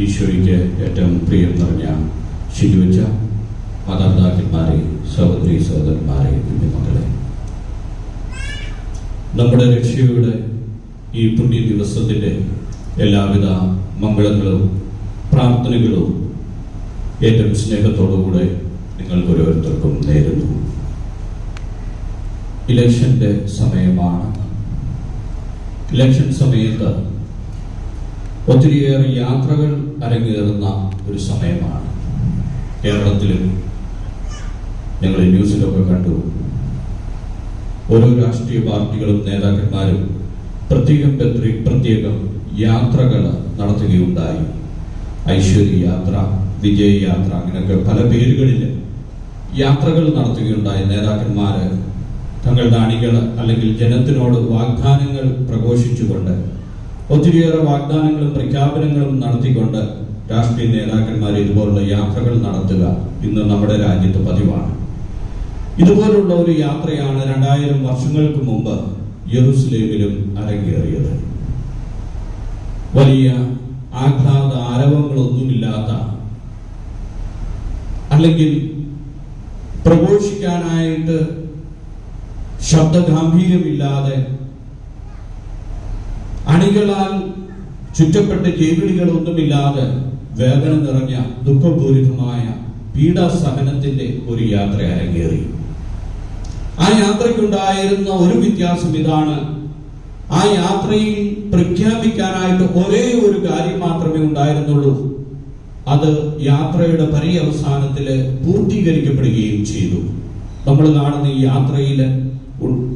ഈശോയ്ക്ക് ഏറ്റവും പ്രിയം നിറഞ്ഞ ശിരുവച്ച മാതാപിതാക്കന്മാരെ, സഹോദരി സഹോദരന്മാരെ, കുഞ്ഞുമക്കളെ, നമ്മുടെ രക്ഷയുടെ ഈ പുണ്യ ദിവസത്തിൻ്റെ എല്ലാവിധ മംഗളങ്ങളും പ്രാർത്ഥനകളും ഏറ്റവും സ്നേഹത്തോടുകൂടെ നിങ്ങൾക്ക് ഓരോരുത്തർക്കും നേരുന്നു. ഇലക്ഷന്റെ സമയമാണ്. ഇലക്ഷൻ സമയത്ത് ഒത്തിരിയേറെ യാത്രകൾ അരങ്ങേറുന്ന ഒരു സമയമാണ്. കേരളത്തിലും ഞങ്ങൾ ന്യൂസിലൊക്കെ കണ്ടു, ഓരോ രാഷ്ട്രീയ പാർട്ടികളും നേതാക്കന്മാരും പ്രത്യേകം യാത്രകൾ നടത്തുകയുണ്ടായി. ഐശ്വര്യ യാത്ര, വിജയ യാത്ര, അങ്ങനെയൊക്കെ പല പേരുകളിൽ യാത്രകൾ നടത്തുകയുണ്ടായി. നേതാക്കന്മാര് തങ്ങളുടെ അണികൾ അല്ലെങ്കിൽ ജനത്തിനോട് വാഗ്ദാനങ്ങൾ പ്രഘോഷിച്ചുകൊണ്ട്, ഒത്തിരിയേറെ വാഗ്ദാനങ്ങളും പ്രഖ്യാപനങ്ങളും നടത്തിക്കൊണ്ട് രാഷ്ട്രീയ നേതാക്കന്മാർ ഇതുപോലുള്ള യാത്രകൾ നടത്തുക ഇന്ന് നമ്മുടെ രാജ്യത്ത് പതിവാണ്. ഇതുപോലുള്ള ഒരു യാത്രയാണ് 2000 വർഷങ്ങൾക്ക് മുമ്പ് യെരുസലേമിലും അരങ്ങേറിയത്. വലിയ ആഹ്ലാദ ആരവങ്ങളൊന്നുമില്ലാത്ത, അല്ലെങ്കിൽ പ്രഘോഷിക്കാനായിട്ട് ശബ്ദഗാംഭീര്യമില്ലാതെ, അണികളാൽ ചുറ്റപ്പെട്ട കേവിളികളൊന്നുമില്ലാതെ വേദന നിറഞ്ഞ ദുഃഖപൂരിതമായ പീഡാസഹനത്തിന്റെ ഒരു യാത്ര അരങ്ങേറി. ആ യാത്രയ്ക്കുണ്ടായിരുന്ന ഒരു വ്യത്യാസം ഇതാണ്: ആ യാത്രയിൽ പ്രഖ്യാപിക്കാനായിട്ട് ഒരേ ഒരു കാര്യം മാത്രമേ ഉണ്ടായിരുന്നുള്ളൂ. അത് യാത്രയുടെ പര്യവസാനത്തില് പൂർത്തീകരിക്കപ്പെടുകയും ചെയ്തു. നമ്മൾ കാണുന്ന ഈ യാത്രയിൽ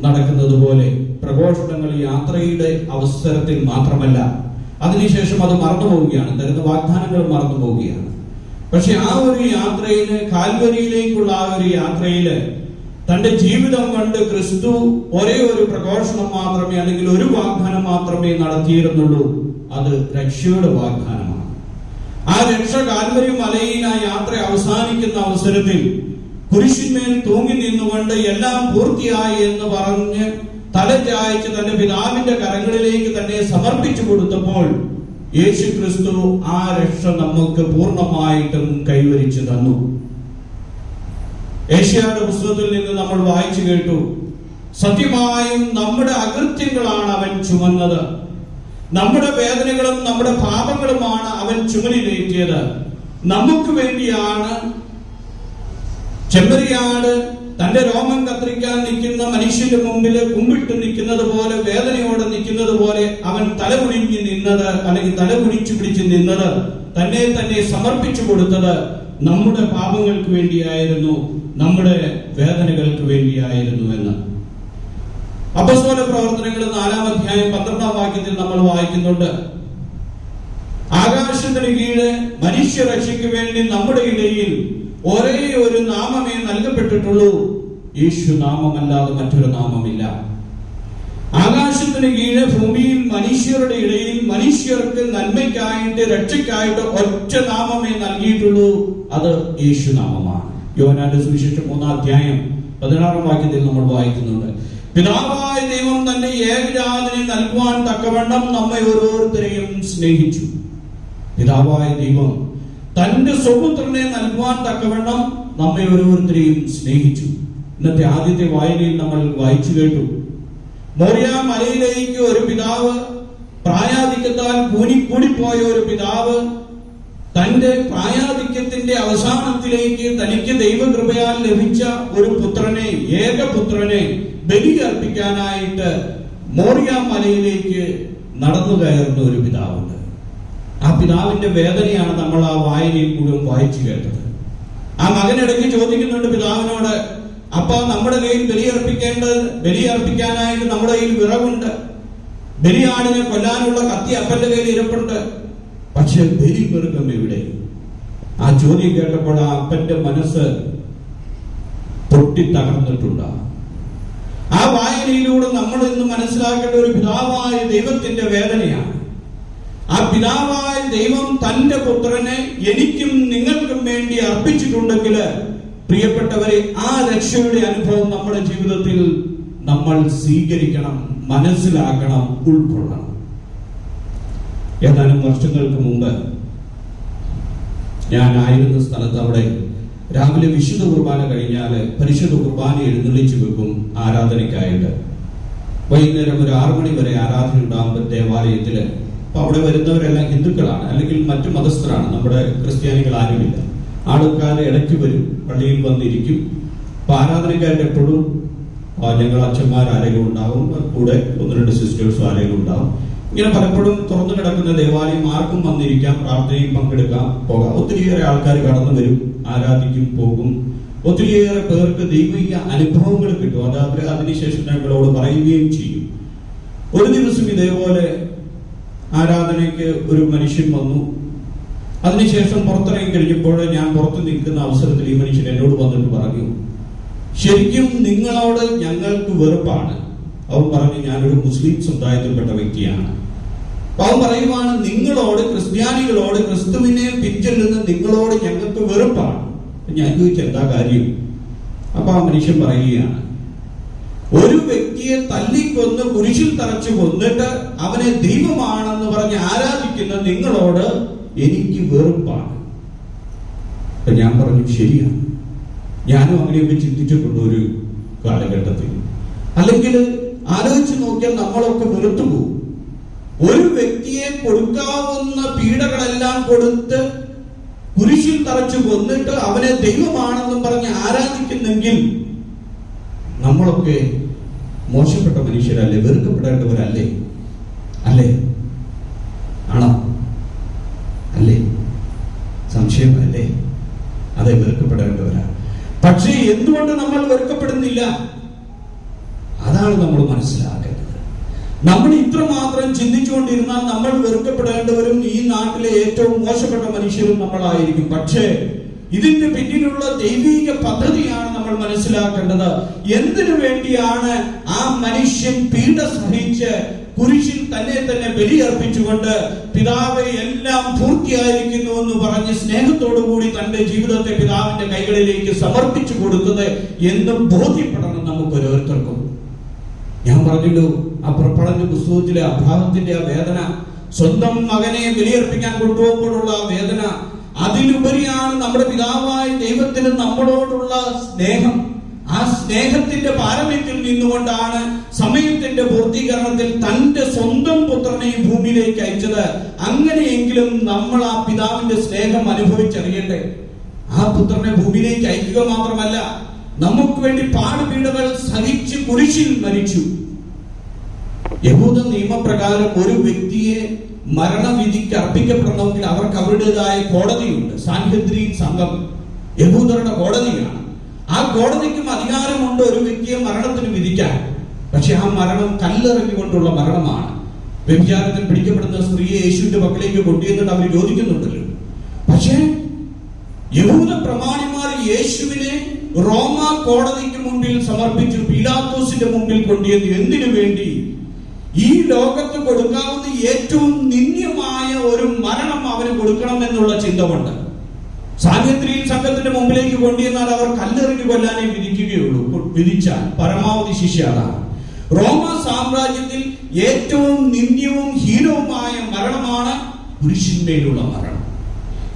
നടക്കുന്നത് പോലെ പ്രഘോഷണങ്ങൾ യാത്രയുടെ അവസരത്തിൽ മാത്രമല്ല, അതിനുശേഷം അത് മറന്നു പോവുകയാണ്, തരുന്ന വാഗ്ദാനങ്ങൾ മറന്നു പോവുകയാണ്. പക്ഷെ ആ ഒരു യാത്രയില്, കാൽവരിയിലേക്കുള്ള ആ ഒരു യാത്രയില് തന്റെ ജീവിതം കൊണ്ട് ക്രിസ്തു ഒരേ ഒരു പ്രഘോഷണം മാത്രമേ, അല്ലെങ്കിൽ ഒരു വാഗ്ദാനം മാത്രമേ നടത്തിയിരുന്നുള്ളൂ. അത് രക്ഷയുടെ വാഗ്ദാനമാണ്. ആ രക്ഷ കാൽവരി മലയിൽ ആ യാത്ര അവസാനിക്കുന്ന അവസരത്തിൽ കുരിശിന്മേൽ തൂങ്ങി നിന്നുകൊണ്ട് എല്ലാം പൂർത്തിയായി എന്ന് പറഞ്ഞ് തല ചായ്ച്ച് തന്റെ പിതാവിന്റെ കരങ്ങളിലേക്ക് തന്നെ സമർപ്പിച്ചു കൊടുത്തപ്പോൾ യേശു ക്രിസ്തു ആ രക്ഷ നമുക്ക് പൂർണ്ണമായിട്ടും കൈവരിച്ചു തന്നു. ഏശയ്യായുടെ പുസ്തകത്തിൽ നിന്ന് നമ്മൾ വായിച്ചു കേട്ടു, സത്യമായും നമ്മുടെ അകൃത്യങ്ങളാണ് അവൻ ചുമന്നത്, നമ്മുടെ വേദനകളും നമ്മുടെ പാപങ്ങളുമാണ് അവൻ ചുമലിലേറ്റിയത്. നമുക്ക് വേണ്ടിയാണ് ചെമ്മരിയാട് തന്റെ രോമം കത്തിരിക്കാൻ നിൽക്കുന്ന മനുഷ്യന്റെ മുമ്പിൽ കുമ്പിട്ട് നിൽക്കുന്നത് പോലെ, വേദനയോടെ നിൽക്കുന്നത് പോലെ അവൻ തലകുനിഞ്ഞ് നിന്നത്, അല്ലെങ്കിൽ തലകുനിച്ചു പിടിച്ച് നിന്നത്, തന്നെ സമർപ്പിച്ചു കൊടുത്തത് നമ്മുടെ പാപങ്ങൾക്ക് വേണ്ടിയായിരുന്നു, നമ്മുടെ വേദനകൾക്ക് വേണ്ടിയായിരുന്നു എന്ന് അപ്പോസ്തല പ്രവർത്തനങ്ങൾ 4-ാം അധ്യായം 12-ാം വാക്യത്തിൽ നമ്മൾ വായിക്കുന്നുണ്ട്. ആകാശത്തിന് കീഴ് മനുഷ്യരക്ഷയ്ക്ക് വേണ്ടി നമ്മുടെ ഇടയിൽ ഒരേ ഒരു നാമമേ നൽകപ്പെട്ടിട്ടുള്ളൂ, യേശു നാമമല്ലാതെ മറ്റൊരു നാമമില്ല. ആകാശത്തിന് കീഴ് ഭൂമിയിൽ മനുഷ്യരുടെ ഇടയിൽ മനുഷ്യർക്ക് നന്മയ്ക്കായിട്ട്, രക്ഷയ്ക്കായിട്ട് ഒറ്റ നാമമേ നൽകിയിട്ടുള്ളൂ, അത് യേശു നാമമാണ്. യോഹന്നാന്റെ സുവിശേഷം 3-ാം അധ്യായം 16-ാം വാക്യത്തിൽ നമ്മൾ വായിക്കുന്നുണ്ട്, പിതാവായ ദൈവം തന്റെ ഏകജാതനെ നൽകുവാൻ തക്കവണ്ണം നമ്മെ ഓരോരുത്തരെയും സ്നേഹിച്ചു. പിതാവായ ദൈവം തന്റെ സ്വപുത്രനെ നൽകുവാൻ തക്കവണ്ണം നമ്മെ ഓരോരുത്തരെയും സ്നേഹിച്ചു. ഇന്നത്തെ ആദ്യത്തെ വായനയിൽ നമ്മൾ വായിച്ചു കേട്ടു, മോറിയ മലയിലേക്ക് ഒരു പിതാവ്, പ്രായാധിക്യത്താൽ കൂടിപ്പോയ ഒരു പിതാവ് തന്റെ പ്രായാധിക്യത്തിന്റെ അവസാനത്തിലേക്ക് തനിക്ക് ദൈവകൃപയാൽ ലഭിച്ച ഒരു പുത്രനെ, ഏകപുത്രനെ ബലി അർപ്പിക്കാനായിട്ട് മോറിയ മലയിലേക്ക് നടന്നു കയറുന്ന ഒരു പിതാവുണ്ട്. ആ പിതാവിന്റെ വേദനയാണ് നമ്മൾ ആ വായനയിൽ മുഴുവൻ വായിച്ചു കേട്ടത്. ആ മകനിടയ്ക്ക് ചോദിക്കുന്നുണ്ട് പിതാവിനോട്, അപ്പ നമ്മുടെ കയ്യിൽ ബലിയർപ്പിക്കാനായിട്ട് നമ്മുടെ കയ്യിൽ വിറകുണ്ട്, ബലിയാടിനെ കൊല്ലാനുള്ള കത്തി അപ്പന്റെ കയ്യിൽ ഇരിപ്പുണ്ട്, പക്ഷെ ബലിമൃഗം എവിടെ? ആ ചോദ്യം കേട്ടപ്പോൾ ആ അപ്പന്റെ മനസ്സ് പൊട്ടിത്തകർന്നിട്ടുണ്ട്. ആ വായനയിലൂടെ നമ്മൾ ഇന്ന് മനസ്സിലാക്കേണ്ട ഒരു പിതാവായ ദൈവത്തിന്റെ വേദനയാണ്. ആ പിതാവായ ദൈവം തന്റെ പുത്രനെ എനിക്കും നിങ്ങൾക്കും വേണ്ടി അർപ്പിച്ചിട്ടുണ്ടെങ്കിൽ, പ്രിയപ്പെട്ടവരെ, ആ രക്ഷയുടെ അനുഭവം നമ്മുടെ ജീവിതത്തിൽ നമ്മൾ സ്വീകരിക്കണം, മനസ്സിലാക്കണം, ഉൾക്കൊള്ളണം. ഏതാനും വർഷങ്ങൾക്ക് മുമ്പ് ഞാനായിരുന്ന സ്ഥലത്ത് അവിടെ രാവിലെ വിശുദ്ധ കുർബാന കഴിഞ്ഞാൽ പരിശുദ്ധ കുർബാന എഴുന്നള്ളിച്ചു വെക്കും ആരാധനയ്ക്കായിട്ട്. വൈകുന്നേരം ഒരു 6 മണി വരെ ആരാധന ഉണ്ടാകുമ്പോൾ ദേവാലയത്തില്, അപ്പൊ അവിടെ വരുന്നവരെല്ലാം ഹിന്ദുക്കളാണ്, അല്ലെങ്കിൽ മറ്റു മതസ്ഥരാണ്, നമ്മുടെ ക്രിസ്ത്യാനികൾ ആരുമില്ല. ആൾക്കാർ ഇടയ്ക്ക് വരും, പള്ളിയിൽ വന്നിരിക്കും. അപ്പൊ ആരാധനയ്ക്കായിട്ട് എപ്പോഴും ഞങ്ങൾ അച്ഛന്മാർ ആരെങ്കിലും ഉണ്ടാവും, കൂടെ 1-2 സിസ്റ്റേഴ്സും ആരെങ്കിലും ഉണ്ടാവും. ഇങ്ങനെ പലപ്പോഴും തുറന്നു കിടക്കുന്ന ദേവാലയം, ആർക്കും വന്നിരിക്കാം, പ്രാർത്ഥനയിൽ പങ്കെടുക്കാം, പോകാം. ഒത്തിരിയേറെ ആൾക്കാർ കടന്നു വരും, ആരാധിക്കും, പോകും. ഒത്തിരിയേറെ പേർക്ക് ദൈവിക അനുഭവങ്ങൾ കിട്ടും. അത് അവർ അതിനുശേഷം ഞങ്ങളോട് പറയുകയും ചെയ്യും. ഒരു ദിവസം ഇതേപോലെ ആരാധനയ്ക്ക് ഒരു മനുഷ്യൻ വന്നു. അതിനുശേഷം പുറത്തിറങ്ങി കഴിഞ്ഞപ്പോൾ ഞാൻ പുറത്ത് നിൽക്കുന്ന അവസരത്തിൽ ഈ മനുഷ്യൻ എന്നോട് വന്നിട്ട് പറഞ്ഞു, ശരിക്കും നിങ്ങളോട് ഞങ്ങൾക്ക് വെറുപ്പാണ്. അവൻ പറഞ്ഞു, ഞാനൊരു മുസ്ലിം സമുദായത്തിൽപ്പെട്ട വ്യക്തിയാണ്. അവൻ പറയുവാണ്, നിങ്ങളോട്, ക്രിസ്ത്യാനികളോട്, ക്രിസ്തുവിനെ പിൻചെല്ലുന്ന നിങ്ങളോട് ഞങ്ങൾക്ക് വെറുപ്പാണ്. ഞാൻ ചോദിച്ചു, എന്താ കാര്യം? അപ്പൊ ആ മനുഷ്യൻ പറയുകയാണ്, ഒരു വ്യക്തിയെ തല്ലിക്കൊന്ന് കുരിശിൽ തറച്ചു കൊന്നിട്ട് അവനെ ദൈവമാണെന്ന് പറഞ്ഞ് ആരാധിക്കുന്ന നിങ്ങളോട് എനിക്ക് വെറുപ്പാണ്. ഞാൻ പറഞ്ഞു, ശരിയാണ്, ഞാനും അങ്ങനെയൊക്കെ ചിന്തിച്ചിട്ടുണ്ട് ഒരു കാലഘട്ടത്തിൽ. അല്ലെങ്കിൽ ആലോചിച്ച് നോക്കിയാൽ നമ്മളൊക്കെ വെറുത്തു പോകും. ഒരു വ്യക്തിയെ കൊടുക്കാവുന്ന പീഡകളെല്ലാം കൊടുത്ത് കുരിശിൽ തറച്ചു കൊന്നിട്ട് അവനെ ദൈവമാണെന്നും പറഞ്ഞ് ആരാധിക്കുന്നെങ്കിൽ നമ്മളൊക്കെ മോശപ്പെട്ട മനുഷ്യരല്ലേ, വെറുക്കപ്പെടേണ്ടവരല്ലേ? അല്ലേ? ആണോ? അല്ലേ? സംശയമല്ലേ? അതെ, വെറുക്കപ്പെടേണ്ടവരാ. പക്ഷേ എന്തുകൊണ്ട് നമ്മൾ വെറുക്കപ്പെടുന്നില്ല? അതാണ് നമ്മൾ മനസ്സിലാക്കേണ്ടത്. നമ്മൾ ഇത്രമാത്രം ചിന്തിച്ചുകൊണ്ടിരുന്നാൽ നമ്മൾ വെറുക്കപ്പെടേണ്ടവരും ഈ നാട്ടിലെ ഏറ്റവും മോശപ്പെട്ട മനുഷ്യരും നമ്മളായിരിക്കും. പക്ഷേ ഇതിന്റെ പിന്നിലുള്ള ദൈവിക പദ്ധതിയാണ് നമ്മൾ മനസ്സിലാക്കേണ്ടത്. എന്തിനു വേണ്ടിയാണ് ആ മനുഷ്യൻ പീഡ സഹിച്ച് കുരിശിൽ തന്നെ ബലിയർപ്പിച്ചുകൊണ്ട് പിതാവെ എല്ലാം പൂർത്തിയായിരിക്കുന്നു എന്ന് പറഞ്ഞ് സ്നേഹത്തോടുകൂടി തന്റെ ജീവിതത്തെ പിതാവിന്റെ കൈകളിലേക്ക് സമർപ്പിച്ചു കൊടുത്തത് എന്ന് ബോധ്യപ്പെടണം നമുക്ക് ഓരോരുത്തർക്കും. ഞാൻ പറഞ്ഞല്ലോ, ആ പുറപ്പാടിന്റെ പുസ്തകത്തിലെ അഭാവത്തിന്റെ ആ വേദന, സ്വന്തം മകനെ ബലിയർപ്പിക്കാൻ കൊണ്ടുപോകുമ്പോഴുള്ള ആ വേദന, അതിലുപരിയാണ് നമ്മുടെ പിതാവായ ദൈവത്തിന് നമ്മളോടുള്ള സ്നേഹം. ആ സ്നേഹത്തിന്റെ പാരമ്യത്തിൽ നിന്നുകൊണ്ടാണ് സമയത്തിന്റെ പൂർത്തീകരണത്തിൽ തന്റെ സ്വന്തം പുത്രനെ ഭൂമിയിലേക്ക് അയച്ചത്. അങ്ങനെയെങ്കിലും നമ്മൾ ആ പിതാവിന്റെ സ്നേഹം അനുഭവിച്ചറിയട്ടെ. ആ പുത്രനെ ഭൂമിയിലേക്ക് അയക്കുക മാത്രമല്ല, നമുക്ക് വേണ്ടി പാടുപീഡകൾ സഹിച്ച് കുരിശിൽ മരിച്ചു. യഹൂദ നിയമപ്രകാരം ഒരു വ്യക്തിയെ മരണവിധിക്ക് അർപ്പിക്കപ്പെടണമെങ്കിൽ അവർക്ക് അവരുടേതായ കോടതിയുണ്ട്. സാൻഹെദ്രീൻ സംഘം യഹൂദരുടെ കോടതിയാണ്. ആ കോടതിക്കും അധികാരമുണ്ട് ഒരു വ്യക്തിയെ മരണത്തിന് വിധിക്കാൻ. പക്ഷെ ആ മരണം കല്ലെറിഞ്ഞുകൊണ്ടുള്ള മരണമാണ്. വ്യഭിചാരത്തിൽ പിടിക്കപ്പെടുന്ന സ്ത്രീയെ യേശുവിന്റെ പക്കലേക്ക് കൊണ്ടുവന്നിട്ട് അവർ ചോദിക്കുന്നുണ്ടല്ലോ. പക്ഷേ യഹൂദ പ്രമാണിമാർ യേശുവിനെ റോമ കോടതിക്ക് മുമ്പിൽ സമർപ്പിച്ചു, പീലാത്തോസിന്റെ മുമ്പിൽ കൊണ്ടുവന്നു. എന്തിനു വേണ്ടി? ഈ ലോകത്ത് കൊടുക്കാവുന്ന ഏറ്റവും നിന്ദ്യമായ ഒരു മരണം അവന് കൊടുക്കണം എന്നുള്ള ചിന്ത കൊണ്ട്. സാൻഹെദ്രീൻ സംഘത്തിന്റെ മുമ്പിലേക്ക് കൊണ്ടുവന്നാൽ അവർ കല്ലെറിഞ്ഞു കൊല്ലാനേ വിധിക്കുകയുള്ളൂ. വിധിച്ചാൽ പരമാവധി ശിക്ഷ അതാണ്. റോമ സാമ്രാജ്യത്തിൽ ഏറ്റവും നിന്ദ്യവും ഹീനവുമായ മരണമാണ് കുരിശിന്മേലുള്ള മരണം.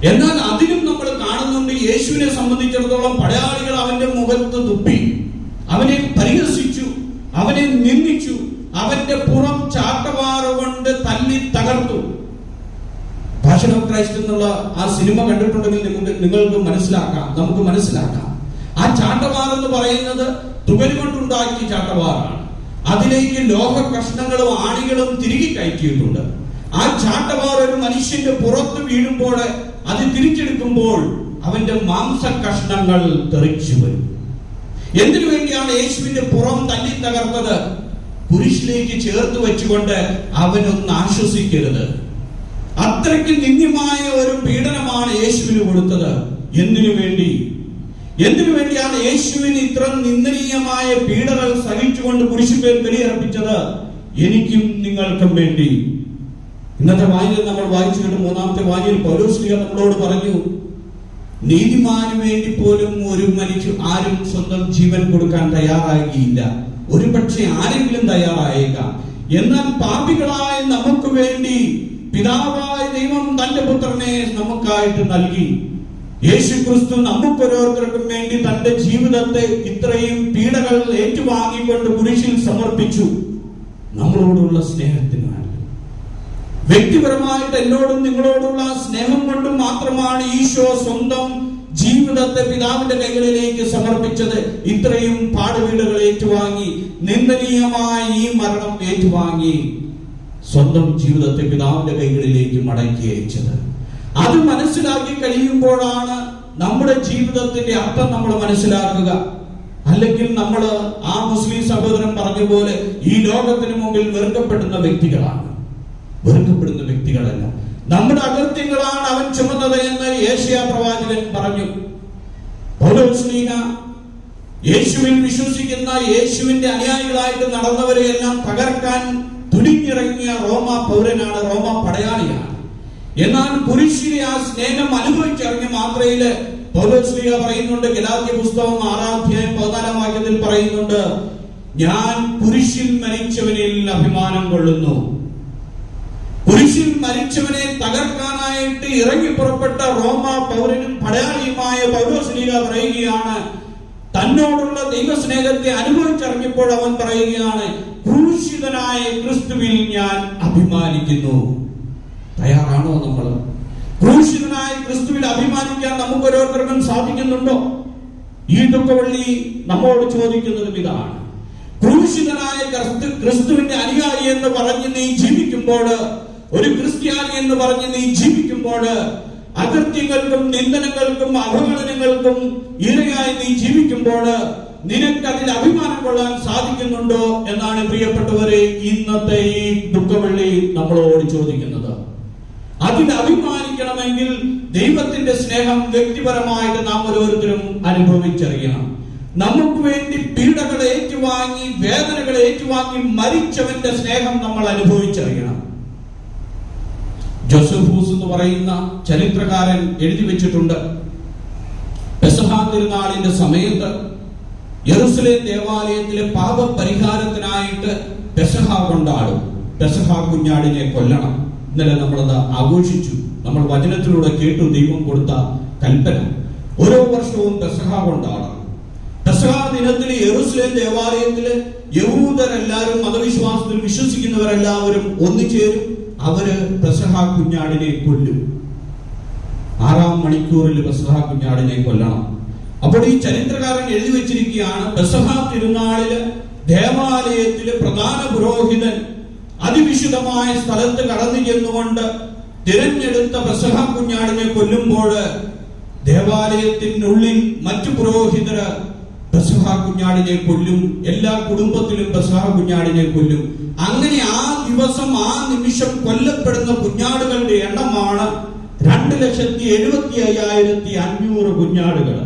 എന്നാൽ അതിലും നമ്മൾ കാണുന്നുണ്ട്, യേശുവിനെ സംബന്ധിച്ചിടത്തോളം പടയാളികൾ അവന്റെ മുഖത്ത് തുപ്പി, അവനെ പരിഹസിച്ചു, അവനെ നിന്ദിച്ചു, അവന്റെ പുറം ചാട്ടവാറ കൊണ്ട് തല്ലി തകർത്തു. പാഷൻ ഓഫ് ക്രൈസ്റ്റ് എന്നുള്ള ആ സിനിമ കണ്ടിട്ടുണ്ടെങ്കിൽ നിങ്ങൾക്ക് മനസ്സിലാക്കാം, നമുക്ക് മനസ്സിലാക്കാം. ആ ചാട്ടവാർ എന്ന് പറയുന്നത് തുകൽ കൊണ്ടുണ്ടാക്കിയ ചാട്ടവാറാണ്. അതിലേക്ക് ലോഹ കഷ്ണങ്ങളും ആണികളും തിരികെ കയറ്റിയിട്ടുണ്ട്. ആ ചാട്ടവാർ ഒരു മനുഷ്യന്റെ പുറത്ത് വീഴുമ്പോൾ അത് തിരിച്ചെടുക്കുമ്പോൾ അവന്റെ മാംസ കഷ്ണങ്ങൾ തെറിച്ചു വരും. എന്തിനു വേണ്ടിയാണ് യേശുവിന്റെ പുറം തല്ലി തകർത്തത്? കുരിശിലേക്ക് ചേർത്ത് വെച്ചുകൊണ്ട് അവനൊന്ന് ആശ്വസിക്കരുത്. അത്രയ്ക്ക് നിന്ദ്യമായ ഒരു പീഡനമാണ് യേശുവിന് കൊടുത്തത്. എന്തിനു വേണ്ടി? എന്തിനു വേണ്ടിയാണ് യേശുവിന് ഇത്ര നിന്ദനീയമായ പീഡകൾ സഹിച്ചുകൊണ്ട് കുരിശിന്മേൽ ബലിയർപ്പിച്ചത്? എനിക്കും നിങ്ങൾക്കും വേണ്ടി. ഇന്നത്തെ വായനയിൽ നമ്മൾ വായിച്ചു കേട്ട 3-ാമത്തെ വായനയിൽ പൗലോസ്ലീഹ നമ്മളോട് പറഞ്ഞു, നീതിമാന് വേണ്ടി പോലും ഒരു മനുഷ്യൻ ആരും സ്വന്തം ജീവൻ കൊടുക്കാൻ തയ്യാറാകിയില്ല. ഒരു പക്ഷേ ആരെങ്കിലും തയ്യാറായേക്കാം. എന്നാൽ പാപികളായ നമുക്ക് വേണ്ടി പിതാവായ ദൈവം തന്റെ പുത്രനെ നമുക്കായിട്ട് നൽകി. യേശുക്രിസ്തു നമുക്കൊരോരുത്തർക്കും വേണ്ടി തന്റെ ജീവിതത്തെ ഇത്രയും പീഡകൾ ഏറ്റുവാങ്ങിക്കൊണ്ട് കുരിശിൽ സമർപ്പിച്ചു. നമ്മളോടുള്ള സ്നേഹത്തിനാണ്. വ്യക്തിപരമായിട്ട് എന്നോടും നിങ്ങളോടുള്ള സ്നേഹം കൊണ്ട് മാത്രമാണ് ഈശോ സ്വന്തം ജീവിതത്തെ പിതാവിന്റെ കൈകളിലേക്ക് സമർപ്പിച്ചത്. ഇത്രയും പാടുവീടുകൾ ഏറ്റുവാങ്ങി, നിന്ദനീയമായ ഈ മരണം ഏറ്റുവാങ്ങി സ്വന്തം ജീവിതത്തെ പിതാവിന്റെ കൈകളിലേക്ക് മടക്കി അയച്ചത്. അത് മനസ്സിലാക്കി കഴിയുമ്പോഴാണ് നമ്മുടെ ജീവിതത്തിന്റെ അർത്ഥം നമ്മൾ മനസ്സിലാക്കുക. അല്ലെങ്കിൽ നമ്മൾ ആ മുസ്ലിം സഹോദരൻ പറഞ്ഞ പോലെ ഈ ലോകത്തിന് മുമ്പിൽ വെറുക്കപ്പെടുന്ന വ്യക്തികളാണ്. വെറുക്കപ്പെടുന്ന വ്യക്തികളല്ല, നമ്മുടെ അകൃത്യങ്ങളാണ് അവൻ ചുമന്നത് എന്ന് യേശയ്യാ പ്രവാചകൻ പറഞ്ഞു. പൗലോസ്ലീഹ യേശുവിൽ വിശ്വസിക്കുന്ന, യേശുവിന്റെ അനുയായികളായിട്ട് നടന്നവരെയെല്ലാം തകർക്കാൻ തുനിഞ്ഞിറങ്ങിയ റോമ പൗരനാണ്, റോമ പടയാളിയാണ്. എന്നാൽ കുരിശിലെ ആ സ്നേഹം അനുഭവിച്ചറിഞ്ഞ മാത്രയില് പൗലോസ്ലീഹ പറയുന്നുണ്ട്, ഗലാത്യ പുസ്തകം 6:14 പറയുന്നുണ്ട്, ഞാൻ കുരിശിൽ മരിച്ചവനിൽ അഭിമാനം കൊള്ളുന്നു. കുരിശിൽ മരിച്ചവനെ തകർക്കാനായിട്ട് ഇറങ്ങി പുറപ്പെട്ട റോമ പൗരനും പടയാളിയുമായ പൗലോസ്ലീഹ പറയുകയാണ്, തന്നോടുള്ള ദൈവസ്നേഹത്തെ അനുഭവിച്ചറിഞ്ഞപ്പോൾ അവൻ പറയുകയാണ്, ക്രൂശിതനായ ക്രിസ്തുവിൽ ഞാൻ അഭിമാനിക്കുന്നു. തയ്യാറാണോ നമ്മൾ? ക്രൂശിതനായ ക്രിസ്തുവിൽ അഭിമാനിക്കാൻ നമുക്ക് ഓരോരുത്തർക്കും സാധിക്കുന്നുണ്ടോ? ഈ ദുഃഖവെള്ളി നമ്മോട് ചോദിക്കുന്നതും ഇതാണ്. ക്രൂശിതനായ ക്രിസ്തുവിന്റെ അനുയായി എന്ന് പറഞ്ഞ് നീ ജീവിക്കുമ്പോൾ, ഒരു ക്രിസ്ത്യാനി എന്ന് പറഞ്ഞ് നീ ജീവിക്കുമ്പോൾ, അകൃത്യങ്ങൾക്കും നിന്ദനങ്ങൾക്കും അവഹേളനങ്ങൾക്കും ഇരയായി നീ ജീവിക്കുമ്പോൾ നിനക്കതിൽ അഭിമാനം കൊള്ളാൻ സാധിക്കുന്നുണ്ടോ എന്നാണ് പ്രിയപ്പെട്ടവരെ ഇന്നത്തെ ഈ ദുഃഖവെള്ളി നമ്മളോട് ചോദിക്കുന്നത്. അതിൽ അഭിമാനിക്കണമെങ്കിൽ ദൈവത്തിന്റെ സ്നേഹം വ്യക്തിപരമായിട്ട് നാം ഓരോരുത്തരും അനുഭവിച്ചറിയണം. നമുക്ക് വേണ്ടി പീഡകൾ ഏറ്റുവാങ്ങി, വേദനകൾ ഏറ്റുവാങ്ങി മരിച്ചവന്റെ സ്നേഹം നമ്മൾ അനുഭവിച്ചറിയണം. ജോസഫൂസ് എന്ന് പറയുന്ന ചരിത്രകാരൻ എഴുതി വെച്ചിട്ടുണ്ട്, പെസഹ തിരുനാളിന്റെ സമയത്ത് യെരുശലേം ദേവാലയത്തിലെ പാപപരിഹാരത്തിനായിട്ട് പെസഹ കൊണ്ടാടും. പെസഹ കുഞ്ഞാടിനെ കൊല്ലണം. ഇന്നലെ നമ്മളത് ആഘോഷിച്ചു. നമ്മൾ വചനത്തിലൂടെ കേട്ടു ദൈവം കൊടുത്ത കൽപ്പന. ഓരോ വർഷവും പെസഹ കൊണ്ടാടണം. പെസഹ ദിനത്തിൽ യെരുശലേം ദേവാലയത്തില് യഹൂദരെല്ലാവരും, മതവിശ്വാസത്തിൽ വിശ്വസിക്കുന്നവരെല്ലാവരും ഒന്നുചേരും. അവര് പെസഹ കുഞ്ഞാടിനെ കൊല്ലും. 6-ാം മണിക്കൂറിൽ പെസഹ കുഞ്ഞാടിനെ കൊല്ലണം. അപ്പോൾ ഈ ചരിത്രകാരൻ എഴുതി വെച്ചിരിക്കുകയാണ്, പെസഹ തിരുനാളില് ദേവാലയത്തില് പ്രധാന പുരോഹിതൻ അതിവിശുദ്ധമായ സ്ഥലത്ത് കടന്നു ചെന്നുകൊണ്ട് തിരഞ്ഞെടുത്ത പെസഹ കുഞ്ഞാടിനെ കൊല്ലുമ്പോൾ ദേവാലയത്തിനുള്ളിൽ മറ്റു പുരോഹിതര് പെസഹ കുഞ്ഞാടിനെ കൊല്ലും. എല്ലാ കുടുംബത്തിലും പെസഹ കുഞ്ഞാടിനെ കൊല്ലും. അങ്ങനെ ആ ദിവസം, ആ നിമിഷം കൊല്ലപ്പെടുന്ന കുഞ്ഞാടുകളുടെ എണ്ണമാണ് 2,75,500 കുഞ്ഞാടുകൾ.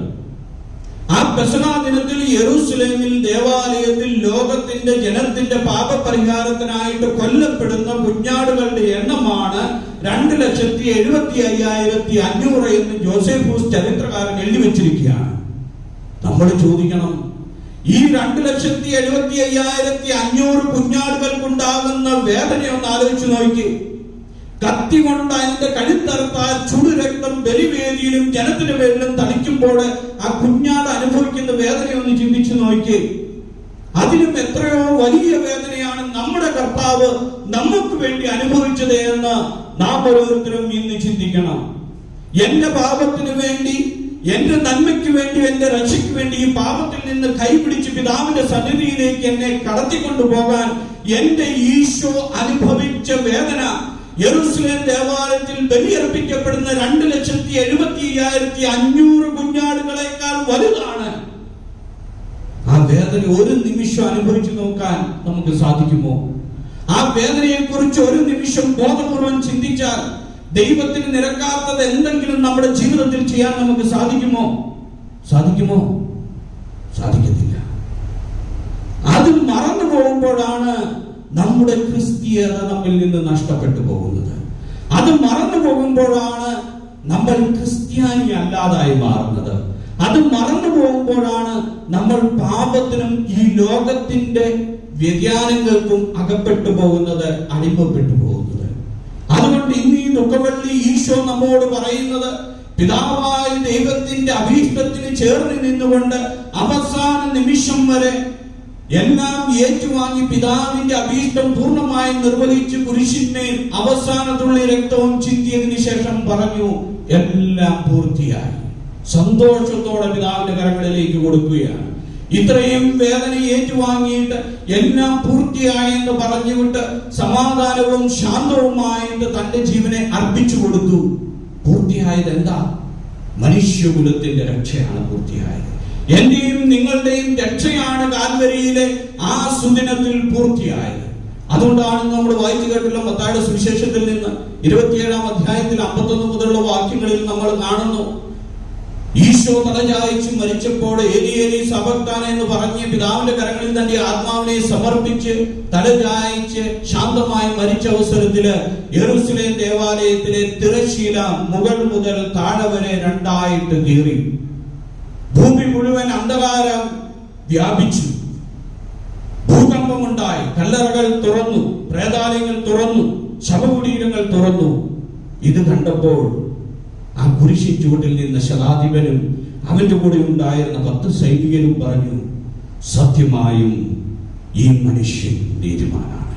ആ പെസഹ ദിനത്തിൽ യെരൂശലേമിൽ ദേവാലയത്തിൽ ലോകത്തിന്റെ ജനത്തിന്റെ പാപപരിഹാരത്തിനായിട്ട് കൊല്ലപ്പെടുന്ന കുഞ്ഞാടുകളുടെ എണ്ണമാണ് 2,75,500 എന്ന് ജോസഫൂസ് ചരിത്രകാരൻ എഴുതി വെച്ചിരിക്കുകയാണ്. നമ്മൾ ചോദിക്കണം, ഈ 2,75,500 കുഞ്ഞാടുകൾക്കുണ്ടാകുന്ന വേദനയൊന്ന് ആലോചിച്ച് നോക്കി. കത്തി കൊണ്ട് അതിന്റെ കഴുത്തറുത്താൽ ചുടുരക്തം ബലിവേദിയിലും ജനത്തിന്റെ പേരിലും തളിക്കുമ്പോൾ ആ കുഞ്ഞാട് അനുഭവിക്കുന്ന വേദനയൊന്ന് ചിന്തിച്ചു നോക്കി. അതിലും എത്രയോ വലിയ വേദനയാണ് നമ്മുടെ കർത്താവ് നമുക്ക് വേണ്ടി അനുഭവിച്ചത് എന്ന് നാം ഓരോരുത്തരും ഇന്ന് ചിന്തിക്കണം. എന്റെ പാപത്തിന് വേണ്ടി, എന്റെ നന്മയ്ക്ക് വേണ്ടി, എന്റെ രക്ഷയ്ക്ക് വേണ്ടി ഈ പാപത്തിൽ നിന്ന് കൈപിടിച്ച് പിതാവിന്റെ സന്നിധിയിലേക്ക് എന്നെ കടത്തിക്കൊണ്ടുപോകാൻ എന്റെ ഈശോ അനുഭവിച്ച വേദന യെരൂശലേം ദേവാലയത്തിൽ ബലിയർപ്പിക്കപ്പെടുന്ന 2,75,500 കുഞ്ഞാടുകളെക്കാൾ വലുതാണ്. ആ വേദന ഒരു നിമിഷം അനുഭവിച്ചു നോക്കാൻ നമുക്ക് സാധിക്കുമോ? ആ വേദനയെ കുറിച്ച് ഒരു നിമിഷം ബോധപൂർവം ചിന്തിച്ചാൽ ദൈവത്തിന് നിരക്കാത്തത് എന്തെങ്കിലും നമ്മുടെ ജീവിതത്തിൽ ചെയ്യാൻ നമുക്ക് സാധിക്കുമോ? സാധിക്കത്തില്ല. അത് മറന്നു പോകുമ്പോഴാണ് നമ്മുടെ ക്രിസ്തീയത നമ്മിൽ നിന്ന് നഷ്ടപ്പെട്ടു പോകുന്നത്. അത് മറന്നു പോകുമ്പോഴാണ് നമ്മൾ ക്രിസ്ത്യാനി അല്ലാതായി മാറുന്നത്. അത് മറന്നു പോകുമ്പോഴാണ് നമ്മൾ പാപത്തിനും ഈ ലോകത്തിന്റെ വ്യതിയാനങ്ങൾക്കും അകപ്പെട്ടു പോകുന്നത്, അടിമപ്പെട്ടു പോകുന്നത്. അത് അതുകൊണ്ട് ഇന്ന് ഈ ദുഃഖവെള്ളി ഈശോ നമ്മോട് പറയുന്നത്, പിതാവായ ദൈവത്തിന്റെ അഭീഷ്ടത്തിന് ചേർന്ന് നിന്നുകൊണ്ട് അവസാന നിമിഷം വരെ എല്ലാം ഏറ്റുവാങ്ങി പിതാവിന്റെ അഭീഷ്ടം പൂർണ്ണമായി നിർവഹിച്ച് കുരിശിന്മേൽ അവസാന തുള്ളി രക്തവും ചിന്തിയതിനു ശേഷം പറഞ്ഞു, എല്ലാം പൂർത്തിയായി. സന്തോഷത്തോടെ പിതാവിന്റെ കരങ്ങളിലേക്ക് കൊടുക്കുകയാണ്. ഇത്രയും വേദന ഏറ്റുവാങ്ങിയിട്ട് എല്ലാം പൂർത്തിയായെന്ന് പറഞ്ഞുവിട്ട് സമാധാനവും ശാന്തവുമായിട്ട് തന്റെ ജീവനെ അർപ്പിച്ചു കൊടുത്തു. പൂർത്തിയായത് എന്താ? മനുഷ്യകുലത്തിന്റെ രക്ഷയാണ് പൂർത്തിയായത്. എന്റെയും നിങ്ങളുടെയും രക്ഷയാണ് കാൽവരിയിലെ ആ സുദിനത്തിൽ പൂർത്തിയായത്. അതുകൊണ്ടാണ് നമ്മൾ വായിച്ചു കേട്ടുള്ള മത്തായിയുടെ സുവിശേഷത്തിൽ നിന്ന് 27-ാം അധ്യായത്തിൽ 51 മുതലുള്ള വാക്യങ്ങളിൽ നമ്മൾ കാണുന്നു, ഈശോ തലചായിച്ച് മരിച്ചപ്പോൾ ഏലി ഏലി സബക്താനെ എന്ന് പറഞ്ഞ് പിതാവിന്റെ കരങ്ങളിൽ തന്റെ ആത്മാവിനെ സമർപ്പിച്ച് തലചായിച്ച് ശാന്തമായി മരിച്ച അവസരത്തില് യെരൂശലേം ദേവാലയത്തിലെ തിരശ്ശീല മുകൾ മുതൽ താഴെ വരെ രണ്ടായിട്ട് കീറി. ഭൂമി മുഴുവൻ അന്ധകാരം വ്യാപിച്ചു. ഭൂകമ്പമുണ്ടായി. കല്ലറകൾ തുറന്നു, പ്രേതാലയങ്ങൾ തുറന്നു, ശവകുടീരങ്ങൾ തുറന്നു. ഇത് കണ്ടപ്പോൾ ആ കുരിശിൻ ചുവട്ടിൽ നിന്ന് ശതാധിപനും അവന്റെ കൂടെ ഉണ്ടായിരുന്ന 10 സൈനികരും പറഞ്ഞു, സത്യമായും ഈ മനുഷ്യൻ നീതിമാനാണ്.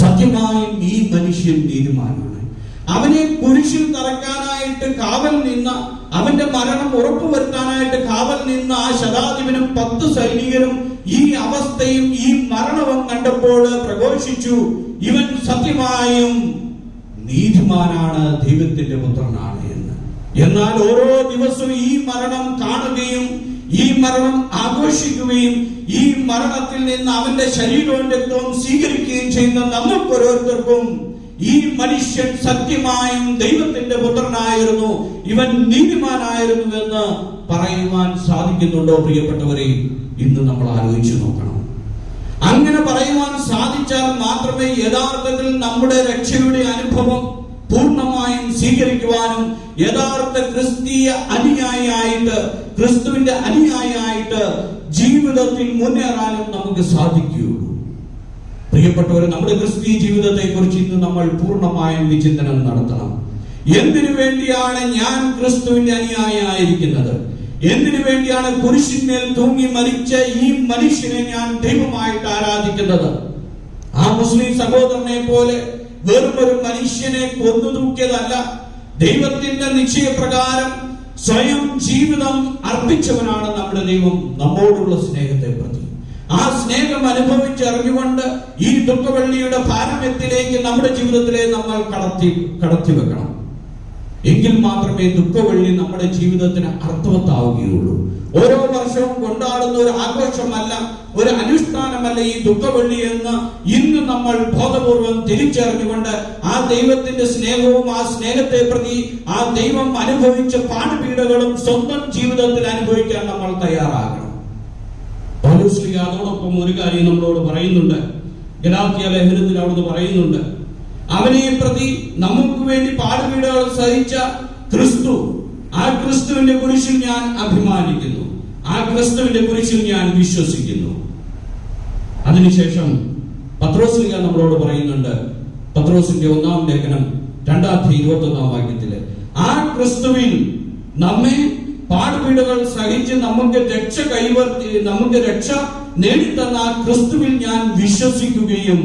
സത്യമായും ഈ മനുഷ്യൻ നീതിമാനാണ്. അവനെ കുരിശിൽ തറക്കാനായിട്ട് കാവൽ നിന്ന, അവന്റെ മരണം ഉറപ്പുവരുത്താനായിട്ട് കാവൽ നിന്ന ആ ശതാധിപനും 10 സൈനികരും ഈ അവസ്ഥയും ഈ മരണവും കണ്ടപ്പോൾ പ്രഘോഷിച്ചു, ഇവൻ സത്യമായും നീതിമാനാണ്, ദൈവത്തിന്റെ പുത്രനാണ് എന്ന്. എന്നാൽ ഓരോ ദിവസവും ഈ മരണം കാണുകയും ഈ മരണം ആഘോഷിക്കുകയും ഈ മരണത്തിൽ നിന്ന് അവന്റെ ശരീരവും രക്തവും സ്വീകരിക്കുകയും ചെയ്യുന്ന നമുക്ക് ഓരോരുത്തർക്കും ഈ മനുഷ്യൻ സത്യമായും ദൈവത്തിന്റെ പുത്രനായിരുന്നു, ഇവൻ നീതിമാനായിരുന്നു എന്ന് പറയുവാൻ സാധിക്കുന്നുണ്ടോ പ്രിയപ്പെട്ടവരെ? ഇന്ന് നമ്മൾ ആലോചിച്ചു നോക്കണം. അങ്ങനെ പറയുവാൻ സാധിച്ചാൽ മാത്രമേ യഥാർത്ഥത്തിൽ നമ്മുടെ രക്ഷയുടെ അനുഭവം പൂർണ്ണമായും സ്വീകരിക്കുവാനും യഥാർത്ഥ ക്രിസ്തീയ അനുയായിയായിട്ട്, ക്രിസ്തുവിന്റെ അനുയായിയായിട്ട് ജീവിതത്തിൽ മുന്നേറാനും നമുക്ക് സാധിക്കുകയുള്ളൂ. പ്രിയപ്പെട്ടവരെ, നമ്മുടെ ക്രിസ്തീയ ജീവിതത്തെ കുറിച്ച് ഇന്ന് നമ്മൾ പൂർണ്ണമായും വിചിന്തനം നടത്തണം. എന്തിനു വേണ്ടിയാണ് ഞാൻ ക്രിസ്തുവിന്റെ അനുയായിയായിരിക്കുന്നത്? എന്തിനു വേണ്ടിയാണ് കുരിശിന്മേൽ തൂങ്ങി മരിച്ച ഈ മനുഷ്യനെ ഞാൻ ദൈവമായിട്ട് ആരാധിക്കുന്നത്? ആ മുസ്ലിം സഹോദരനെ പോലെ വെറുമൊരു മനുഷ്യനെ കൊന്നു തൂക്കിയതല്ല, ദൈവത്തിന്റെ നിശ്ചയപ്രകാരം സ്വയം ജീവിതം അർപ്പിച്ചവനാണ് നമ്മുടെ ദൈവം നമ്മോടുള്ള സ്നേഹത്തെ പ്രതി. ആ സ്നേഹം അനുഭവിച്ചറിഞ്ഞുകൊണ്ട് ഈ ദുഃഖവെള്ളിയുടെ പാരമ്യത്തിലേക്ക് നമ്മുടെ ജീവിതത്തിലെ നമ്മൾ കടത്തി വെക്കണം. എങ്കിൽ മാത്രമേ ദുഃഖവെള്ളി നമ്മുടെ ജീവിതത്തിന് അർത്ഥവത്താവുകയുള്ളൂ. ഓരോ വർഷവും കൊണ്ടാടുന്ന ഒരു ആഘോഷമല്ല, ഒരു അനുഷ്ഠാനമല്ല ഈ ദുഃഖവെള്ളി എന്ന് ഇന്ന് നമ്മൾ ബോധപൂർവം തിരിച്ചറിഞ്ഞുകൊണ്ട് ആ ദൈവത്തിന്റെ സ്നേഹവും ആ സ്നേഹത്തെ പ്രതി ആ ദൈവം അനുഭവിച്ച പാടുപീഡകളും സ്വന്തം ജീവിതത്തിൽ അനുഭവിക്കാൻ നമ്മൾ തയ്യാറാകണം. പൗലോസ് അതോടൊപ്പം ഒരു കാര്യം നമ്മളോട് പറയുന്നുണ്ട്. ഗലാത്യ ലേഖനത്തിൽ അവിടുന്ന് പറയുന്നുണ്ട്, അവനെ പ്രതി നമുക്ക് വേണ്ടി പാടുപീഡകൾ സഹിച്ച ക്രിസ്തു, ആ ക്രിസ്തുവിന്റെ കുരിശിൽ ഞാൻ അഭിമാനിക്കുന്നു, ആ ക്രിസ്തുവിന്റെ കുരിശിൽ ഞാൻ വിശ്വസിക്കുന്നു. അതിനുശേഷം പത്രോസ് നമ്മളോട് പറയുന്നുണ്ട്, പത്രോസിന്റെ 1-ാം ലേഖനം 2-21 വാക്യത്തില്, ആ ക്രിസ്തുവിൽ നമ്മെ പാടുപീഡകൾ സഹിച്ച് നമുക്ക് രക്ഷ നേടിത്തന്ന ആ ക്രിസ്തുവിൽ ഞാൻ വിശ്വസിക്കുകയും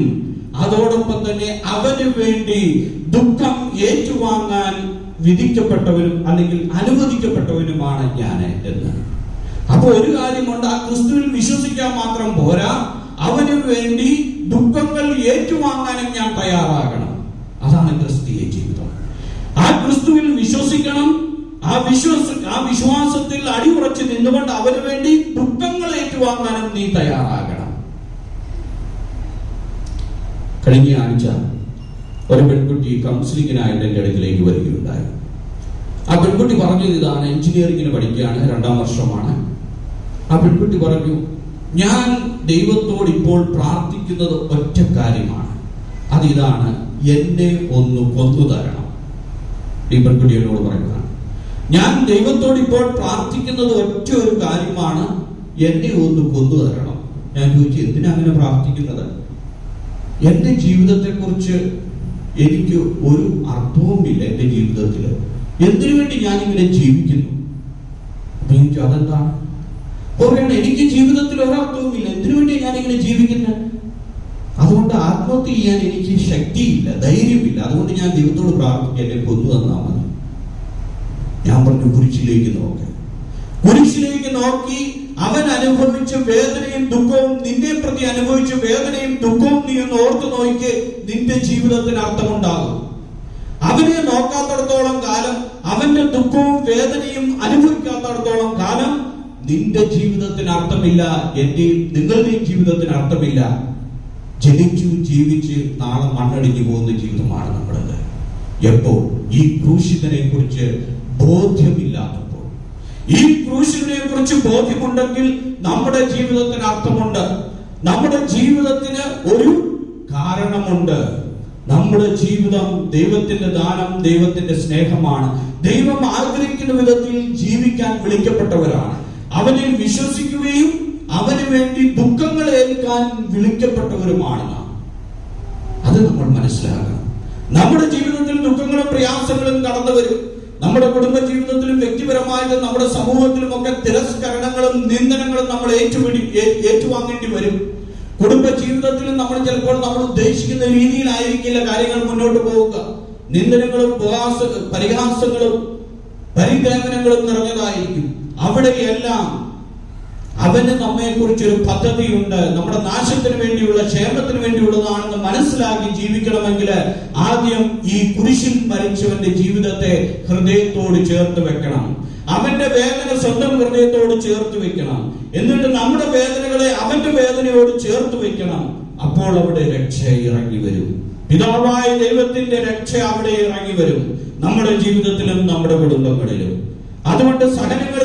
അതോടൊപ്പം തന്നെ അവന് വേണ്ടി ദുഃഖം ഏറ്റുവാങ്ങാൻ വിധിക്കപ്പെട്ടവനും അല്ലെങ്കിൽ അനുവദിക്കപ്പെട്ടവനുമാണ് ഞാൻ എന്ന്. അപ്പൊ ഒരു കാര്യമുണ്ട്, ആ ക്രിസ്തുവിൽ വിശ്വസിക്കാൻ മാത്രം പോരാ, അവന് വേണ്ടി ദുഃഖങ്ങൾ ഏറ്റുവാങ്ങാനും ഞാൻ തയ്യാറാകണം. അതാണ് ക്രിസ്തീയ ജീവിതം. ആ ക്രിസ്തുവിൽ വിശ്വസിക്കണം, ആ വിശ്വാസത്തിൽ അടിയുറച്ച് നിന്നുകൊണ്ട് അവന് വേണ്ടി ദുഃഖങ്ങൾ ഏറ്റുവാങ്ങാനും നീ തയ്യാറാകണം. കഴിഞ്ഞ ആഴ്ച ഒരു പെൺകുട്ടി കൗൺസിലിങ്ങിനായിട്ട് എന്റെ അടുക്കിലേക്ക് വരികയുണ്ടായി. ആ പെൺകുട്ടി പറഞ്ഞത് ഇതാണ്, എഞ്ചിനീയറിംഗിന് പഠിക്കുകയാണ്, 2-ാം വർഷമാണ്. ആ പെൺകുട്ടി പറഞ്ഞു, ഞാൻ ദൈവത്തോട് ഇപ്പോൾ പ്രാർത്ഥിക്കുന്നത് ഒറ്റ കാര്യമാണ്, അതിതാണ്, എന്നെ ഒന്ന് കൊന്നു തരണം. ഈ പെൺകുട്ടി എന്നോട് പറയുന്നതാണ്, ഞാൻ ദൈവത്തോട് ഇപ്പോൾ പ്രാർത്ഥിക്കുന്നത് ഒറ്റ ഒരു കാര്യമാണ്, എന്നെ ഒന്ന് കൊന്നു തരണം. ഞാൻ ചോദിച്ചു, എന്തിനാ അങ്ങനെ പ്രാർത്ഥിക്കുന്നത്? എന്റെ ജീവിതത്തെ കുറിച്ച് എനിക്ക് ഒരു അർത്ഥവുമില്ല എൻ്റെ ജീവിതത്തിൽ. എന്തിനു വേണ്ടി ഞാനിങ്ങനെ ജീവിക്കുന്നു? അപ്പൊ എനിക്ക് അതെന്താണ് പറയണം, എനിക്ക് ജീവിതത്തിൽ ഒരർത്ഥവുമില്ല, എന്തിനു വേണ്ടി ഞാനിങ്ങനെ ജീവിക്കുന്നത്? അതുകൊണ്ട് ആത്മഹത്യ ചെയ്യാൻ എനിക്ക് ശക്തിയില്ല, ധൈര്യമില്ല. അതുകൊണ്ട് ഞാൻ ദൈവത്തോട് പ്രാർത്ഥിക്കുക, എന്നെ കൊന്നു തന്നാ മതി. ഞാൻ പറഞ്ഞു, കുരിശിലേക്ക് നോക്ക്. കുരിശിലേക്ക് നോക്കി അവൻ അനുഭവിച്ച വേദനയും ദുഃഖവും, നിന്നെ പ്രതി അനുഭവിച്ച വേദനയും ദുഃഖവും നീ ഒന്ന് ഓർത്തു നോക്കി, നിന്റെ ജീവിതത്തിന് അർത്ഥമുണ്ടാകും. അവനെ നോക്കാത്തടത്തോളം കാലം, അവന്റെ ദുഃഖവും വേദനയും അനുഭവിക്കാത്തടത്തോളം കാലം നിന്റെ ജീവിതത്തിന് അർത്ഥമില്ല, എന്റെയും നിങ്ങളുടെയും ജീവിതത്തിന് അർത്ഥമില്ല. ജനിച്ചു ജീവിച്ച് നാളെ മണ്ണടിഞ്ഞു പോകുന്ന ജീവിതമാണ് നമ്മുടേത്. എപ്പോൾ ഈ ക്രൂശിതനെ കുറിച്ച് ബോധ്യമില്ലാത്തപ്പോൾ, ഈ ക്രൂശിതനെ കുറിച്ച് ബോധ്യമുണ്ടെങ്കിൽ നമ്മുടെ ജീവിതത്തിന് അർത്ഥമുണ്ട്, നമ്മുടെ ജീവിതത്തിന് ഒരു കാരണമുണ്ട്. നമ്മുടെ ജീവിതം ദൈവത്തിന്റെ ദാനം, ദൈവത്തിന്റെ സ്നേഹമാണ്. ദൈവം ആഗ്രഹിക്കുന്ന വിധത്തിൽ ജീവിക്കാൻ വിളിക്കപ്പെട്ടവരാണ്. അവനിൽ വിശ്വസിക്കുകയും അവന് വേണ്ടി ദുഃഖങ്ങൾ ഏൽക്കാൻ വിളിക്കപ്പെട്ടവരുമാണ് നാം. അത് നമ്മൾ മനസ്സിലാക്കണം. നമ്മുടെ ജീവിതത്തിൽ ദുഃഖങ്ങളും പ്രയാസങ്ങളും കടന്നു വരും. നമ്മുടെ കുടുംബ ജീവിതത്തിലും വ്യക്തിപരമായിട്ടും നമ്മുടെ സമൂഹത്തിലും ഒക്കെ തിരസ്കരണങ്ങളും നിന്ദനങ്ങളും നമ്മൾ ഏറ്റുവാങ്ങേണ്ടി വരും. കുടുംബ ജീവിതത്തിലും നമ്മൾ ചിലപ്പോൾ നമ്മൾ ഉദ്ദേശിക്കുന്ന രീതിയിലായിരിക്കില്ല കാര്യങ്ങൾ മുന്നോട്ട് പോവുക. നിന്ദനങ്ങളും പരിഹാസങ്ങളും പരിഗ്രഹനങ്ങളും നിറഞ്ഞതായിരിക്കും. അവിടെയെല്ലാം അവന് നമ്മെ കുറിച്ചൊരു പദ്ധതിയുണ്ട്. നമ്മുടെ നാശത്തിന് വേണ്ടിയുള്ള, ക്ഷേമത്തിന് വേണ്ടിയുള്ളതാണെന്ന് മനസ്സിലാക്കി ജീവിക്കണമെങ്കിൽ ആദ്യം ഈ കുരിശിൽ മരിച്ചവന്റെ ജീവിതത്തെ ഹൃദയത്തോട് ചേർത്ത് വെക്കണം. അവന്റെ വേദന സ്വന്തം ഹൃദയത്തോട് ചേർത്ത് വെക്കണം. എന്നിട്ട് നമ്മുടെ വേദനകളെ അവന്റെ വേദനയോട് ചേർത്ത് വെക്കണം. അപ്പോൾ അവിടെ രക്ഷ ഇറങ്ങി വരും. പിതാവായ ദൈവത്തിന്റെ രക്ഷ അവിടെ ഇറങ്ങി വരും, നമ്മുടെ ജീവിതത്തിലും നമ്മുടെ കുടുംബങ്ങളിലും. അതുകൊണ്ട് സഹനങ്ങളിൽ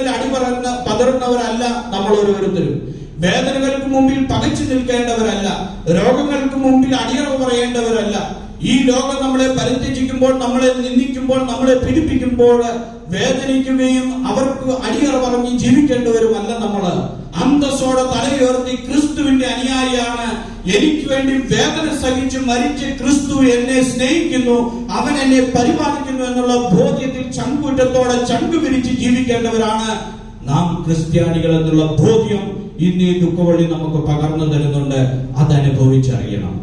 പതറുന്നവരല്ല നമ്മൾ ഓരോരുത്തരും. വേദനകൾക്ക് മുമ്പിൽ പകച്ചു നിൽക്കേണ്ടവരല്ല, രോഗങ്ങൾക്ക് മുമ്പിൽ അടിയറവ് പറയേണ്ടവരല്ല. ഈ ലോകം നമ്മളെ പരിത്യജിക്കുമ്പോൾ, നമ്മളെ നിന്ദിക്കുമ്പോൾ, നമ്മളെ പീഡിപ്പിക്കുമ്പോൾ വേദനിക്കുകയും അവർക്ക് അടിയറ പറഞ്ഞ് ജീവിക്കേണ്ടവരുമല്ല നമ്മള്. അന്തസ്സോടെ തലയുയർത്തി ക്രിസ്തുവിന്റെ അനുയായിയാണ്, എനിക്ക് വേണ്ടി വേദന സഹിച്ച് മരിച്ച് ക്രിസ്തു എന്നെ സ്നേഹിക്കുന്നു, അവൻ എന്നെ പരിപാലിക്കുന്നു എന്നുള്ള ബോധ്യത്തിൽ ചങ്കൂറ്റത്തോടെ ചങ്കു പിരിച്ച് ജീവിക്കേണ്ടവരാണ് നാം ക്രിസ്ത്യാനികൾ എന്നുള്ള ബോധ്യം ഇന്ന് ഈ ദുഃഖവഴി നമുക്ക് പകർന്നു തരുന്നുണ്ട്. അതനുഭവിച്ചറിയണം.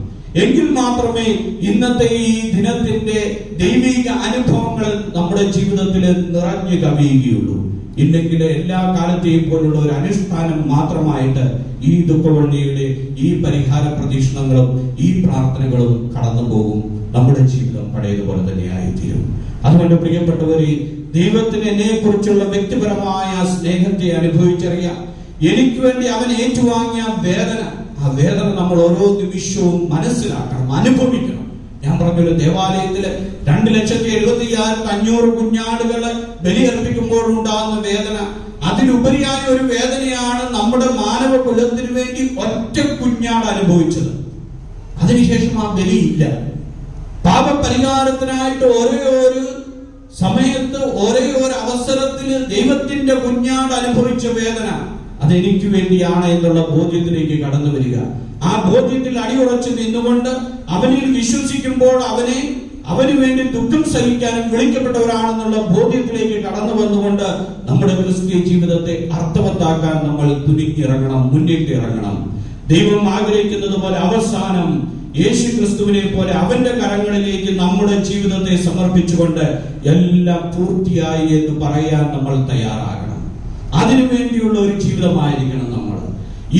എങ്കിൽ മാത്രമേ ഇന്നത്തെ ഈ ദിനത്തിന്റെ ദൈവിക അനുഭവങ്ങൾ നമ്മുടെ ജീവിതത്തിൽ നിറഞ്ഞു കവിയുകയുള്ളൂ. ഇല്ലെങ്കിൽ എല്ലാ കാലത്തെയും പോലുള്ള ഒരു അനുഷ്ഠാനം മാത്രമായിട്ട് ഈ ദുഃഖവള്ളിയുടെ ഈ പരിഹാര പ്രതീക്ഷണങ്ങളും ഈ പ്രാർത്ഥനകളും കടന്നു പോകും. നമ്മുടെ ജീവിതം പഴയതുപോലെ തന്നെ ആയിത്തീരും. അതുകൊണ്ട് പ്രിയപ്പെട്ടവരെ, ദൈവത്തിന് എന്നെ കുറിച്ചുള്ള വ്യക്തിപരമായ സ്നേഹത്തെ അനുഭവിച്ചറിയാം. എനിക്ക് വേണ്ടി അവൻ ഏറ്റുവാങ്ങിയ വേദന, ആ വേദന നമ്മൾ ഓരോ നിമിഷവും മനസ്സിലാക്കണം, അനുഭവിക്കണം. ഞാൻ പറഞ്ഞൊരു ദേവാലയത്തില് 2,76,500 കുഞ്ഞാടുകള് ബലിയർപ്പിക്കുമ്പോൾ ഉണ്ടാകുന്ന വേദന, അതിലുപരിയായ ഒരു വേദനയാണ് നമ്മുടെ മാനവ കുലത്തിന് വേണ്ടി ഒറ്റ കുഞ്ഞാട് അനുഭവിച്ചത്. അതിനുശേഷം ആ ബലിയില്ല. പാപപരിഹാരത്തിനായിട്ട് ഒരേ ഒരു സമയത്ത്, ഒരേ ഒരു അവസരത്തിൽ ദൈവത്തിന്റെ കുഞ്ഞാട് അനുഭവിച്ച വേദന അതെനിക്ക് വേണ്ടിയാണ് എന്നുള്ള ബോധ്യത്തിലേക്ക് കടന്നു വരിക. ആ ബോധ്യത്തിൽ അടിയുറച്ച് നിന്നുകൊണ്ട് അവനിൽ വിശ്വസിക്കുമ്പോൾ അവന് വേണ്ടി ദുഃഖം സഹിക്കാനും വിളിക്കപ്പെട്ടവരാണെന്നുള്ള ബോധ്യത്തിലേക്ക് കടന്നു വന്നുകൊണ്ട് നമ്മുടെ ക്രിസ്തീയ ജീവിതത്തെ അർത്ഥവത്താക്കാൻ നമ്മൾ തുനിഞ്ഞിറങ്ങണം, മുന്നിട്ട് ഇറങ്ങണം. ദൈവം ആഗ്രഹിക്കുന്നത് പോലെ അവസാനം യേശു ക്രിസ്തുവിനെ പോലെ അവന്റെ കരങ്ങളിലേക്ക് നമ്മുടെ ജീവിതത്തെ സമർപ്പിച്ചുകൊണ്ട് എല്ലാം പൂർത്തിയായി എന്ന് പറയാൻ നമ്മൾ തയ്യാറാകണം. അതിനുവേണ്ടിയുള്ള ഒരു ജീവിതമായിരിക്കണം നമ്മൾ.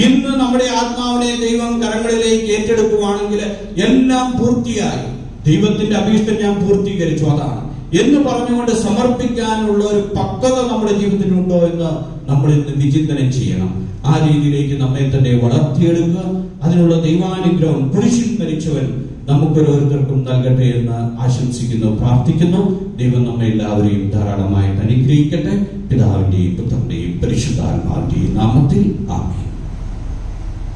ഇന്ന് നമ്മുടെ ആത്മാവിനെ ദൈവം കരങ്ങളിലേക്ക് ഏറ്റെടുക്കുവാണെങ്കിൽ എല്ലാം പൂർത്തിയായി, ദൈവത്തിന്റെ അഭീഷ്ടം ഞാൻ പൂർത്തീകരിച്ചു അതാണ് എന്ന് പറഞ്ഞുകൊണ്ട് സമർപ്പിക്കാനുള്ള ഒരു പക്വത നമ്മുടെ ജീവിതത്തിലുണ്ടോ എന്ന് നമ്മൾ ഇന്ന് വിചിന്തനം ചെയ്യണം. ആ രീതിയിലേക്ക് നമ്മെ തന്നെ വളർത്തിയെടുക്കുക. അതിനുള്ള ദൈവാനുഗ്രഹം കുരിശിൽ മരിച്ചവൻ നമുക്കൊരോരുത്തർക്കും നൽകട്ടെ എന്ന് ആശംസിക്കുന്നു, പ്രാർത്ഥിക്കുന്നു. ദൈവം നമ്മെ എല്ലാവരെയും ധാരാളമായിട്ട് അനുഗ്രഹിക്കട്ടെ. പിതാവിന്റെയും പുത്രന്റെയും പരിശുദ്ധാത്മാവിന്റെയും നാമത്തിൽ ആമേൻ.